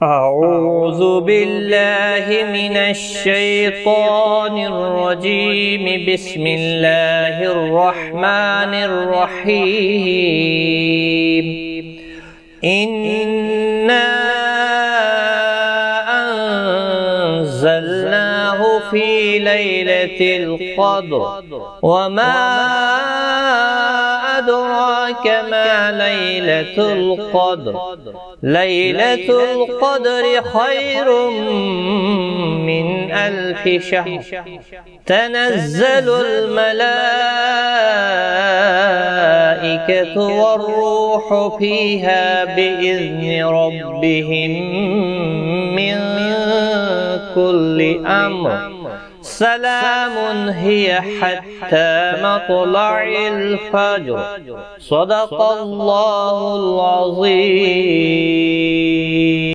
أعوذ بالله من الشيطان الرجيم. بسم الله الرحمن الرحيم. إنا أنزلناه في ليلة القدر وما أدراك ما ليلة القدر. ليلة القدر خير من 1000 شهر. تنزل الملائكة والروح فيها بإذن ربهم من كل أمر. سلام هي حتى مطلع الفجر. صدق الله العظيم.